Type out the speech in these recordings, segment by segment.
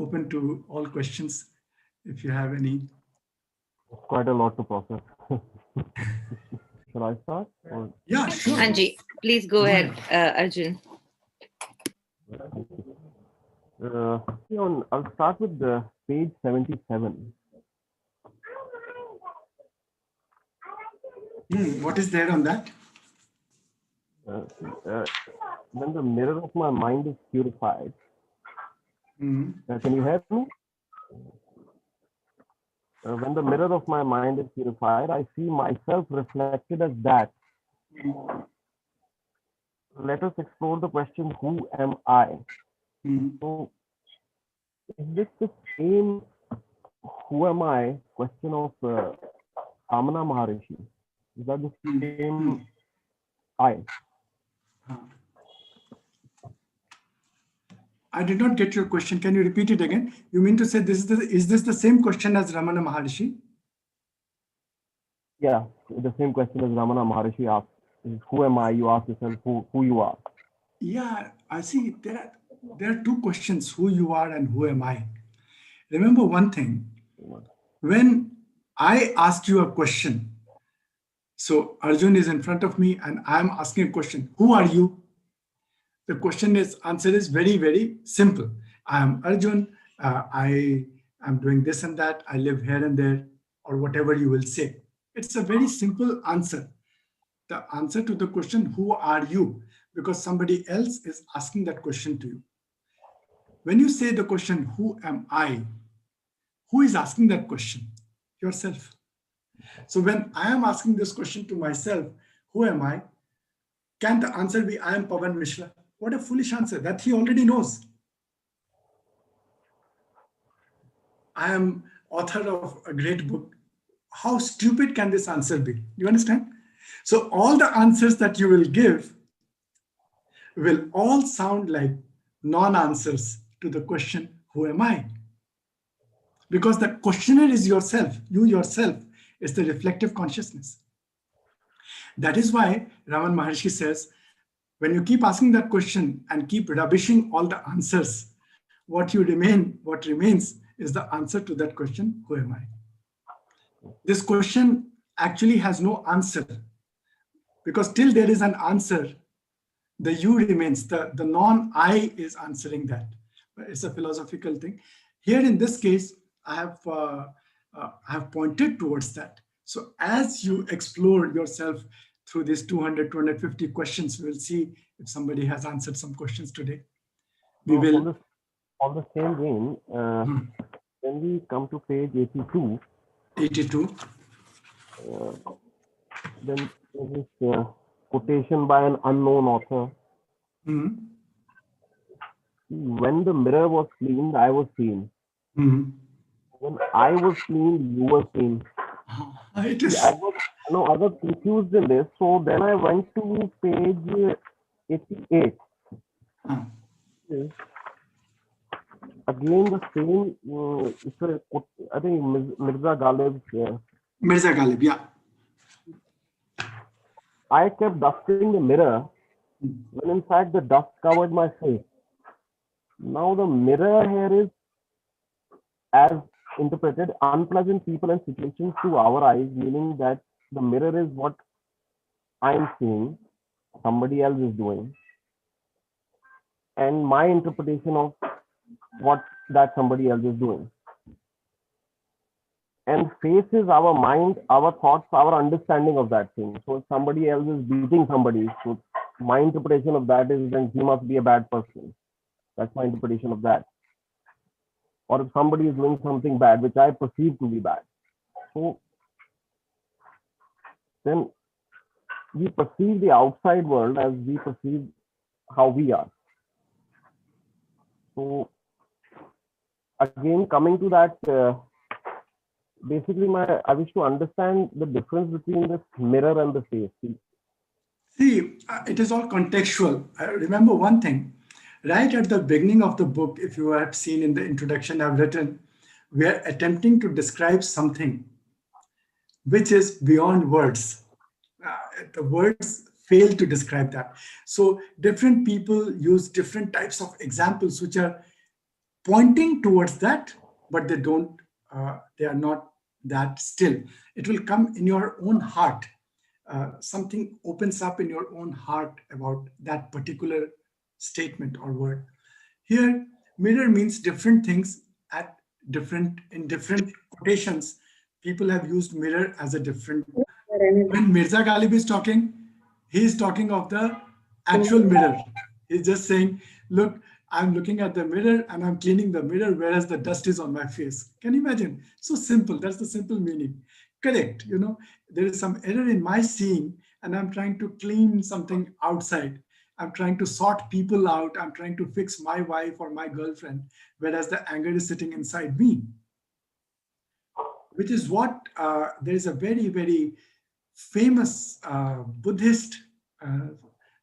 open to all questions if you have any. Quite a lot to process. Shall I start? Or... Yeah, sure. Anji, please go ahead, Arjun. I'll start with the page 77. What is there on that? When the mirror of my mind is purified. Can you hear me? When the mirror of my mind is purified, I see myself reflected as that. Let us explore the question, who am I? So, is this the same who am I question of Ramana Maharishi? Is that the same I? I did not get your question. Can you repeat it again? You mean to say is this the same question as Ramana Maharishi? Yeah, the same question as Ramana Maharishi asked. Who am I? You ask yourself who you are. Yeah, I see. There are two questions: who you are and who am I. Remember one thing. When I ask you a question, so Arjun is in front of me and I'm asking a question. Who are you? The answer is very, very simple. I am Arjun. I am doing this and that. I live here and there, or whatever you will say. It's a very simple answer. The answer to the question, who are you? Because somebody else is asking that question to you. When you say the question, who am I? Who is asking that question? Yourself. So when I am asking this question to myself, who am I? Can the answer be, I am Pawan Mishra? What a foolish answer. That he already knows. I am author of a great book. How stupid can this answer be? You understand? So all the answers that you will give will all sound like non-answers to the question, who am I? Because the questioner is yourself. You yourself is the reflective consciousness. That is why Raman Maharshi says, when you keep asking that question and keep rubbishing all the answers, what remains is the answer to that question, who am I? This question actually has no answer, because till there is an answer, the you remains, the non-I is answering that. It's a philosophical thing. Here in this case, I have pointed towards that. So as you explore yourself through these 200, 250 questions, we'll see if somebody has answered some questions today. We will. On the same vein, when we come to page 82. 82. Then there is quotation by an unknown author. When the mirror was cleaned, I was seen. When I was cleaned, you were seen. I was confused in this. So then I went to page 88. Again, the same, I think Mirza Ghalib. Mirza Ghalib, yeah. I kept dusting the mirror when in fact the dust covered my face. Now the mirror here is, as interpreted, unpleasant people and situations to our eyes, meaning that the mirror is what I'm seeing, somebody else is doing, and my interpretation of what that somebody else is doing. And face is our mind, our thoughts, our understanding of that thing. So if somebody else is beating somebody, so my interpretation of that is then he must be a bad person. That's my interpretation of that. Or if somebody is doing something bad, which I perceive to be bad. So then we perceive the outside world as we perceive how we are. So again, coming to that, basically I wish to understand the difference between this mirror and the face. See, it is all contextual. Remember one thing, right at the beginning of the book, if you have seen in the introduction I've written, we are attempting to describe something which is beyond words. The words fail to describe that. So different people use different types of examples which are pointing towards that, but they are not that still. It will come in your own heart. Something opens up in your own heart about that particular statement or word. Here, mirror means different things at in different quotations. People have used mirror as a different. When Mirza Ghalib is talking, he is talking of the actual mirror. He's just saying, look, I'm looking at the mirror and I'm cleaning the mirror, whereas the dust is on my face. Can you imagine? So simple. That's the simple meaning. Correct. There is some error in my seeing, and I'm trying to clean something outside. I'm trying to sort people out. I'm trying to fix my wife or my girlfriend, whereas the anger is sitting inside me. Which is what there is a very, very famous Buddhist, uh,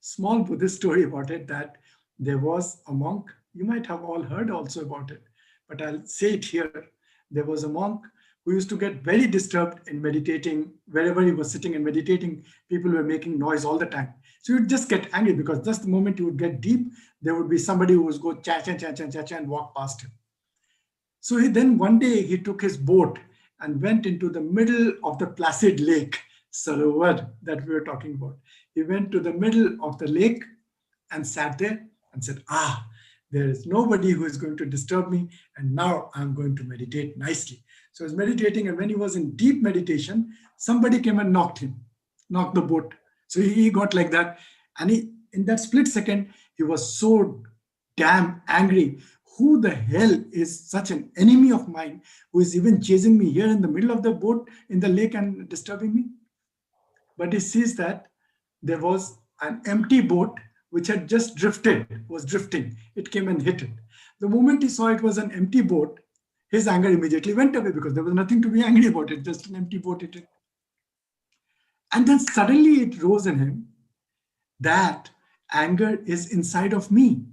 small Buddhist story about it, that there was a monk. You might have all heard also about it, but I'll say it here. There was a monk who used to get very disturbed in meditating. Wherever he was sitting and meditating, people were making noise all the time. So you'd just get angry, because just the moment you would get deep, there would be somebody who would go cha cha cha cha cha cha and walk past him. So then one day he took his boat and went into the middle of the placid lake, Sarovar, that we were talking about. He went to the middle of the lake and sat there and said, there is nobody who is going to disturb me, and now I'm going to meditate nicely. So he was meditating, and when he was in deep meditation, somebody came and knocked the boat. So he got like that. And in that split second, he was so damn angry. Who the hell is such an enemy of mine who is even chasing me here in the middle of the boat in the lake and disturbing me? But he sees that there was an empty boat which had just was drifting. It came and hit it. The moment he saw it was an empty boat, his anger immediately went away, because there was nothing to be angry about. It just an empty boat hit it. And then suddenly it rose in him that anger is inside of me.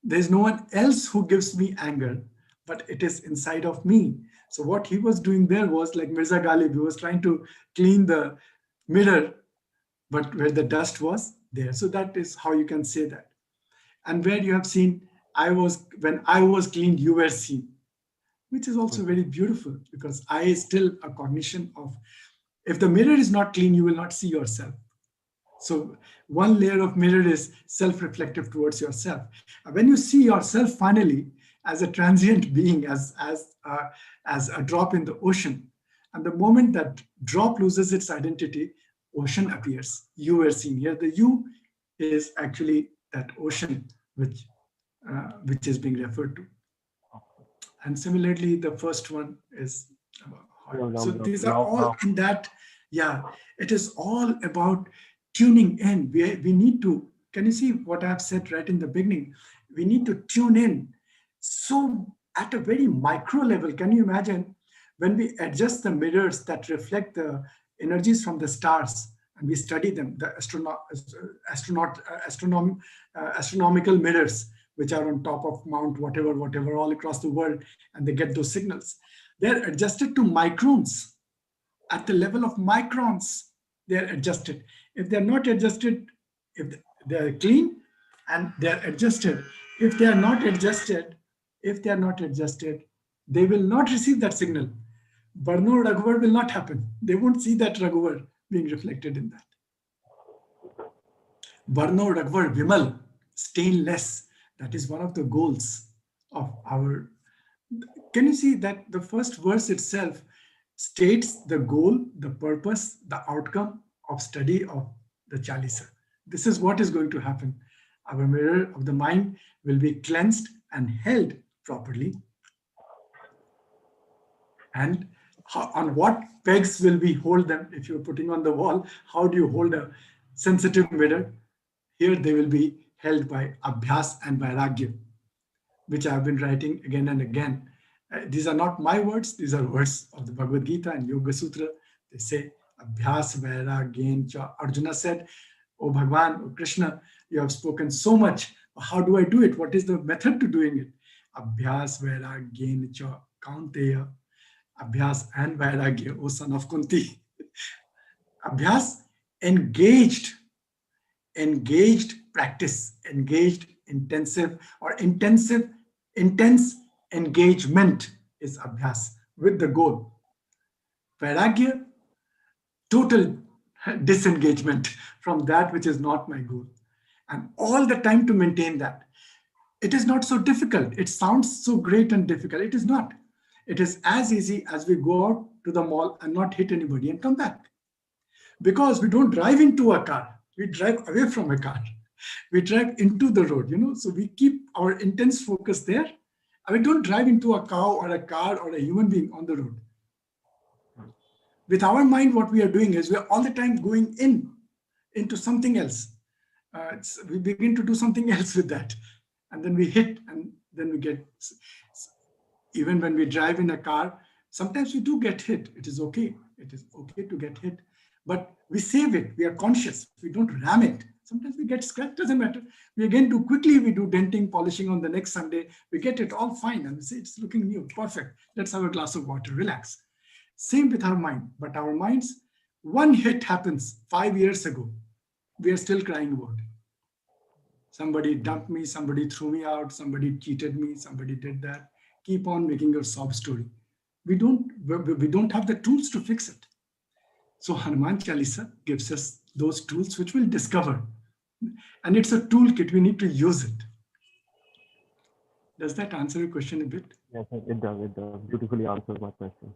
There's no one else who gives me anger, but it is inside of me. So what he was doing there was like Mirza Ghalib. He was trying to clean the mirror, but where the dust was there. So that is how you can say that. And where you have seen, when I was cleaned, you were seen, which is also very beautiful, because I is still a cognition of, if the mirror is not clean, you will not see yourself. So one layer of mirror is self-reflective towards yourself. And when you see yourself finally as a transient being, as a drop in the ocean, and the moment that drop loses its identity, ocean appears. You were seen here. The you is actually that ocean which is being referred to. And similarly, the first one is heart. So these are all in that. Yeah, it is all about tuning in. We need to, can you see what I've said right in the beginning? We need to tune in. So at a very micro level, can you imagine when we adjust the mirrors that reflect the energies from the stars, and we study them, the astronomical mirrors, which are on top of Mount whatever, all across the world, and they get those signals. They're adjusted to microns. At the level of microns, they're adjusted. If they're not adjusted, if they're clean and they're adjusted, if they are not adjusted, they will not receive that signal. Barno Raghuvar will not happen. They won't see that Raghuvar being reflected in that. Barno Raghuvar Vimal, stainless. That is one of the goals of our. Can you see that the first verse itself states the goal, the purpose, the outcome of study of the Chalisa? This is what is going to happen. Our mirror of the mind will be cleansed and held properly. And on what pegs will we hold them? If you're putting on the wall, how do you hold a sensitive mirror? Here they will be held by Abhyas and Vairagya, which I've been writing again and again. These are not my words, these are words of the Bhagavad Gita and Yoga Sutra. They say, Abhyas Vairagya cha. Arjuna said, Oh Bhagwan, oh Krishna, you have spoken so much. How do I do it? What is the method to doing it? Abhyas Vairagya cha Kaunteya. Abhyas and Vairagya, O son of Kunti. Abhyas, engaged practice, engaged intensive Intense engagement is abhyas with the goal. Vairagya, total disengagement from that which is not my goal. And all the time to maintain that. It is not so difficult. It sounds so great and difficult. It is not. It is as easy as we go out to the mall and not hit anybody and come back. Because we don't drive into a car, we drive away from a car. We drive into the road, so we keep our intense focus there. And we don't drive into a cow or a car or a human being on the road. With our mind, what we are doing is we are all the time going into something else. We begin to do something else with that. And then we hit, and then we get, even when we drive in a car, sometimes we do get hit. It is okay. It is okay to get hit. But we save it. We are conscious. We don't ram it. Sometimes we get scratched, doesn't matter. We again do quickly, we do denting, polishing on the next Sunday. We get it all fine and we say, it's looking new, perfect. Let's have a glass of water, relax. Same with our mind. But our minds, one hit happens 5 years ago. We are still crying about it. Somebody dumped me, somebody threw me out, somebody cheated me, somebody did that. Keep on making your sob story. We don't have the tools to fix it. So Hanuman Chalisa gives us those tools which we'll discover. And it's a toolkit, we need to use it. Does that answer your question a bit? Yes, it does. It does. Beautifully answers my question.